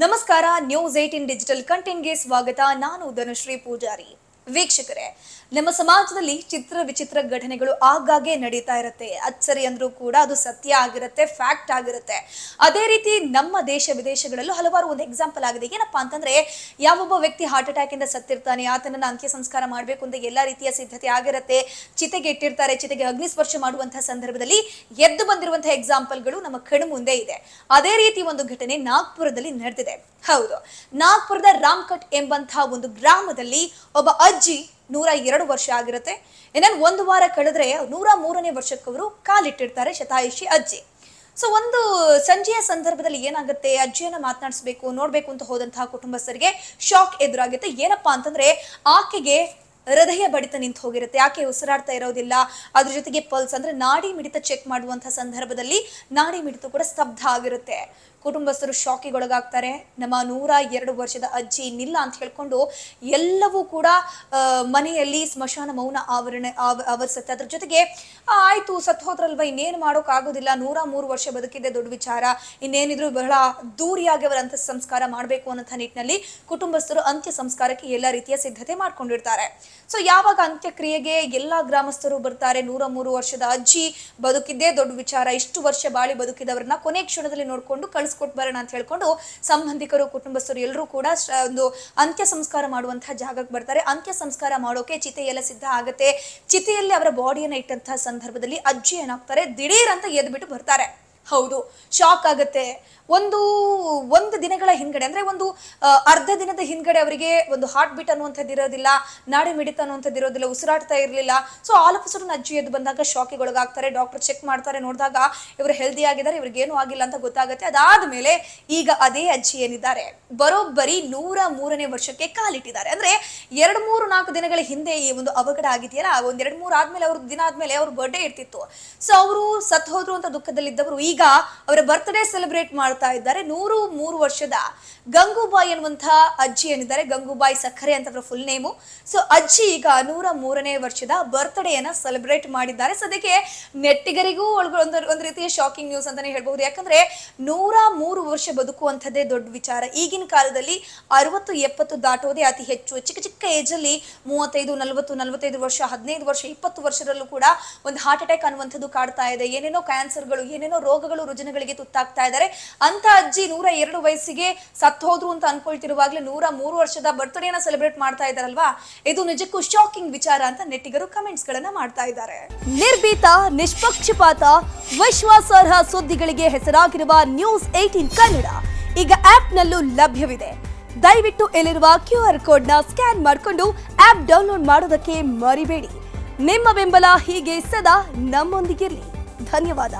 ನಮಸ್ಕಾರ. News 18 digital ಕಂಟೆಂಟ್ಗೆ ಸ್ವಾಗತ. ನಾನು ಧನುಶ್ರೀ ಪೂಜಾರಿ. ವೀಕ್ಷಕರೇ, ನಮ್ಮ ಸಮಾಜದಲ್ಲಿ ಚಿತ್ರ ವಿಚಿತ್ರ ಘಟನೆಗಳು ಆಗಾಗ್ಗೆ ನಡೀತಾ ಇರುತ್ತೆ. ಅಚ್ಚರಿ ಅಂದ್ರೂ ಕೂಡ ಅದು ಸತ್ಯ ಆಗಿರುತ್ತೆ, ಫ್ಯಾಕ್ಟ್ ಆಗಿರುತ್ತೆ. ಅದೇ ರೀತಿ ನಮ್ಮ ದೇಶ ವಿದೇಶಗಳಲ್ಲೂ ಹಲವಾರು ಒಂದು ಎಕ್ಸಾಂಪಲ್ ಆಗಿದೆ. ಏನಪ್ಪಾ ಅಂತಂದ್ರೆ, ಯಾವೊಬ್ಬ ವ್ಯಕ್ತಿ ಹಾರ್ಟ್ ಅಟ್ಯಾಕ್ ಇಂದ ಸತ್ತಿರ್ತಾನೆ, ಆತನನ್ನ ಅಂತ್ಯ ಸಂಸ್ಕಾರ ಮಾಡಬೇಕು ಅಂತ ಎಲ್ಲಾ ರೀತಿಯ ಸಿದ್ಧತೆ ಆಗಿರುತ್ತೆ. ಚಿತೆಗೆ ಇಟ್ಟಿರ್ತಾರೆ. ಚಿತೆಗೆ ಅಗ್ನಿ ಸ್ಪರ್ಶ ಮಾಡುವಂತಹ ಸಂದರ್ಭದಲ್ಲಿ ಎದ್ದು ಬಂದಿರುವಂತಹ ಎಕ್ಸಾಂಪಲ್ಗಳು ನಮ್ಮ ಕಣ್ಣು ಮುಂದೆ ಇದೆ. ಅದೇ ರೀತಿ ಒಂದು ಘಟನೆ ನಾಗ್ಪುರದಲ್ಲಿ ನಡೆದಿದೆ. ಹೌದು, ನಾಗ್ಪುರದ ರಾಮ್ಕಟ್ ಎಂಬಂತಹ ಒಂದು ಗ್ರಾಮದಲ್ಲಿ ಒಬ್ಬ ಅಜ್ಜಿ 102 ವರ್ಷ ಆಗಿರುತ್ತೆ. ಇನ್ನೇನು ಒಂದು ವಾರ ಕಳೆದ್ರೆ 103ನೇ ವರ್ಷಕ್ಕೆ ಅವರು ಕಾಲಿಟ್ಟಿರ್ತಾರೆ. ಶತಾಯುಷಿ ಅಜ್ಜಿ. ಸೊ ಒಂದು ಸಂಜೆಯ ಸಂದರ್ಭದಲ್ಲಿ ಏನಾಗುತ್ತೆ, ಅಜ್ಜಿಯನ್ನ ಮಾತನಾಡಿಸ್ಬೇಕು ನೋಡ್ಬೇಕು ಅಂತ ಹೋದಂತಹ ಕುಟುಂಬಸ್ಥರಿಗೆ ಶಾಕ್ ಎದುರಾಗುತ್ತೆ. ಏನಪ್ಪಾ ಅಂತಂದ್ರೆ, ಆಕೆಗೆ ಹೃದಯ ಬಡಿತ ನಿಂತು ಹೋಗಿರುತ್ತೆ. ಆಕೆ ಉಸಿರಾಡ್ತಾ ಇರೋದಿಲ್ಲ. ಅದ್ರ ಜೊತೆಗೆ ಪಲ್ಸ್ ಅಂದ್ರೆ ನಾಡಿ ಮಿಡಿತ ಚೆಕ್ ಮಾಡುವಂತಹ ಸಂದರ್ಭದಲ್ಲಿ ನಾಡಿ ಮಿಡಿತ ಕೂಡ ಸ್ತಬ್ಧ ಆಗಿರುತ್ತೆ. ಕುಟುಂಬಸ್ಥರು ಶಾಕಿಗೊಳಗಾಗ್ತಾರೆ. ನಮ್ಮ 102 ವರ್ಷದ ಅಜ್ಜಿ ಇನ್ನಿಲ್ಲ ಅಂತ ಹೇಳ್ಕೊಂಡು ಎಲ್ಲವೂ ಕೂಡ ಮನೆಯಲ್ಲಿ ಸ್ಮಶಾನ ಮೌನ ಆವರಿಸುತ್ತೆ. ಅದ್ರ ಜೊತೆಗೆ ಆಯ್ತು, ಸತ್ತು ಹೋದ್ರಲ್ವಾ, ಇನ್ನೇನು ಮಾಡೋಕ್ ಆಗೋದಿಲ್ಲ, 103 ವರ್ಷ ಬದುಕಿದೆ ದೊಡ್ಡ ವಿಚಾರ, ಇನ್ನೇನಿದ್ರು ಬಹಳ ದೂರಿಯಾಗಿ ಅವರ ಅಂತ್ಯ ಸಂಸ್ಕಾರ ಮಾಡಬೇಕು ಅನ್ನೋ ನಿಟ್ಟಿನಲ್ಲಿ ಕುಟುಂಬಸ್ಥರು ಅಂತ್ಯ ಸಂಸ್ಕಾರಕ್ಕೆ ಎಲ್ಲ ರೀತಿಯ ಸಿದ್ಧತೆ ಮಾಡ್ಕೊಂಡಿರ್ತಾರೆ. ಸೊ ಯಾವಾಗ ಅಂತ್ಯಕ್ರಿಯೆಗೆ ಎಲ್ಲಾ ಗ್ರಾಮಸ್ಥರು ಬರ್ತಾರೆ, 103 ವರ್ಷದ ಅಜ್ಜಿ ಬದುಕಿದ್ದೇ ದೊಡ್ಡ ವಿಚಾರ, ಇಷ್ಟು ವರ್ಷ ಬಾಳಿ ಬದುಕಿದವರನ್ನ ಕೊನೆ ಕ್ಷಣದಲ್ಲಿ ನೋಡ್ಕೊಂಡು ಕಳಿಸ್ಕೊಟ್ಟು ಬರೋಣ ಅಂತ ಹೇಳ್ಕೊಂಡು ಸಂಬಂಧಿಕರು ಕುಟುಂಬಸ್ಥರು ಎಲ್ಲರೂ ಕೂಡ ಒಂದು ಅಂತ್ಯ ಸಂಸ್ಕಾರ ಮಾಡುವಂತಹ ಜಾಗಕ್ಕೆ ಬರ್ತಾರೆ. ಅಂತ್ಯ ಸಂಸ್ಕಾರ ಮಾಡೋಕೆ ಚಿತೆ ಎಲ್ಲ ಸಿದ್ಧ ಆಗುತ್ತೆ. ಚಿತೆಯಲ್ಲಿ ಅವರ ಬಾಡಿಯನ್ನ ಇಟ್ಟಂತಹ ಸಂದರ್ಭದಲ್ಲಿ ಅಜ್ಜಿ ಏನಾಗ್ತಾರೆ, ದಿಢೀರ್ ಅಂತ ಎದ್ಬಿಟ್ಟು ಬರ್ತಾರೆ. ಹೌದು, ಶಾಕ್ ಆಗುತ್ತೆ. ಒಂದು ದಿನಗಳ ಹಿಂದ್ಗಡೆ ಅಂದ್ರೆ ಒಂದು ಅರ್ಧ ದಿನದ ಹಿಂದ್ಗಡೆ ಅವರಿಗೆ ಒಂದು ಹಾರ್ಟ್ ಬೀಟ್ ಅನ್ನುವಂಥದ್ದು ಇರೋದಿಲ್ಲ, ನಾಡಿ ಮಿಡಿತ ಅನ್ನುವಂಥದ್ದು ಇರೋದಿಲ್ಲ, ಉಸಿರಾಡ್ತಾ ಇರಲಿಲ್ಲ. So all of a sudden ಅಜ್ಜಿ ಎದ್ದು ಬಂದಾಗ ಶಾಕಿಗೊಳಗಾಗ್ತಾರೆ. ಡಾಕ್ಟರ್ ಚೆಕ್ ಮಾಡ್ತಾರೆ. ನೋಡಿದಾಗ ಇವರು ಹೆಲ್ದಿ ಆಗಿದ್ದಾರೆ, ಇವ್ರಿಗೇನು ಆಗಿಲ್ಲ ಅಂತ ಗೊತ್ತಾಗುತ್ತೆ. ಅದಾದ್ಮೇಲೆ ಈಗ ಅದೇ ಅಜ್ಜಿ ಏನಿದ್ದಾರೆ, ಬರೋಬ್ಬರಿ 103ನೇ ವರ್ಷಕ್ಕೆ ಕಾಲಿಟ್ಟಿದ್ದಾರೆ. ಅಂದ್ರೆ 2-3-4 ದಿನಗಳ ಹಿಂದೆ ಈ ಒಂದು ಅವಘಡ ಆಗಿದೆಯಲ್ಲ, ಒಂದ್ 2-3 ಆದ್ಮೇಲೆ ಅವ್ರ ದಿನ ಆದ್ಮೇಲೆ ಅವ್ರ ಬರ್ಡೇ ಇರ್ತಿತ್ತು. ಸೊ ಅವರು ಸತ್ ಹೋದ್ರು ಅಂತ ದುಃಖದಲ್ಲಿದ್ದವರು ಈಗ ಅವರ ಬರ್ತ್ಡೇ ಸೆಲೆಬ್ರೇಟ್ ಮಾಡ್ತಾ ಇದ್ದಾರೆ. 103 ವರ್ಷದ ಗಂಗೂಬಾಯಿ ಅನ್ನುವಂತಹ ಅಜ್ಜಿ ಏನಿದ್ದಾರೆ, ಗಂಗೂಬಾಯಿ ಸಖರೆ ಅಂತ ಅವರ ಫುಲ್ ನೇಮು. ಸೊ ಅಜ್ಜಿ ಈಗ 103ನೇ ವರ್ಷದ ಬರ್ತ್ಡೇಯನ್ನ ಸೆಲೆಬ್ರೇಟ್ ಮಾಡಿದ್ದಾರೆ. ಸದ್ಯಕ್ಕೆ ನೆಟ್ಟಿಗರಿಗೂ ಒಂದು ರೀತಿಯ ಶಾಕಿಂಗ್ ನ್ಯೂಸ್ ಅಂತಾನೆ ಹೇಳ್ಬಹುದು. ಯಾಕಂದ್ರೆ 103 ವರ್ಷ ಬದುಕುವಂಥದ್ದೇ ದೊಡ್ಡ ವಿಚಾರ. ಈಗಿನ ಕಾಲದಲ್ಲಿ 60-70 ದಾಟೋದೇ ಅತಿ ಹೆಚ್ಚು. ಚಿಕ್ಕ ಏಜ್ ಅಲ್ಲಿ 35-40-45 ವರ್ಷ, 15 ವರ್ಷ, 20 ವರ್ಷದಲ್ಲೂ ಕೂಡ ಒಂದು ಹಾರ್ಟ್ ಅಟ್ಯಾಕ್ ಅನ್ನುವಂಥದ್ದು ಕಾಡ್ತಾ ಇದೆ. ಏನೇನೋ ಕ್ಯಾನ್ಸರ್ಗಳು, ಏನೇನೋ ರೋಗಗಳು ರುಜಿನಗಳಿಗೆ ತುತ್ತಾಗ್ತಾ ಇದ್ದಾರೆ. ಅಂತ ಅಜ್ಜಿ 102 ವಯಸ್ಸಿಗೆ ಸತ್ತು ಹೋದ್ರು ಅಂತ ಅನ್ಕೊಳ್ತಿರುವಾಗ್ಲೇ 103 ವರ್ಷದ ಬರ್ತ್ಡೇನ ಸೆಲೆಬ್ರೇಟ್ ಮಾಡ್ತಾ ಇದ್ದಾರಲ್ವಾ, ಇದು ನಿಜಕ್ಕೂ ಶಾಕಿಂಗ್ ವಿಚಾರ ಅಂತ ನೆಟ್ಟಿಗರು ಕಮೆಂಟ್ಸ್ ಗಳನ್ನ ಮಾಡ್ತಾ ಇದ್ದಾರೆ. ನಿರ್ಭೀತ, ನಿಷ್ಪಕ್ಷಪಾತ, ವಿಶ್ವಾಸಾರ್ಹ ಸುದ್ದಿಗಳಿಗೆ ಹೆಸರಾಗಿರುವ ನ್ಯೂಸ್ 18 ಕನ್ನಡ ಈಗ ಆಪ್ ನಲ್ಲೂ ಲಭ್ಯವಿದೆ. ದಯವಿಟ್ಟು ಇಲ್ಲಿರುವ QR ಕೋಡ್ ನ ಸ್ಕ್ಯಾನ್ ಮಾಡಿಕೊಂಡು ಆಪ್ ಡೌನ್ಲೋಡ್ ಮಾಡೋದಕ್ಕೆ ಮರಿಬೇಡಿ. ನಿಮ್ಮ ಬೆಂಬಲ ಹೀಗೆ ಸದಾ ನಮ್ಮೊಂದಿಗಿರಲಿ. ಧನ್ಯವಾದ.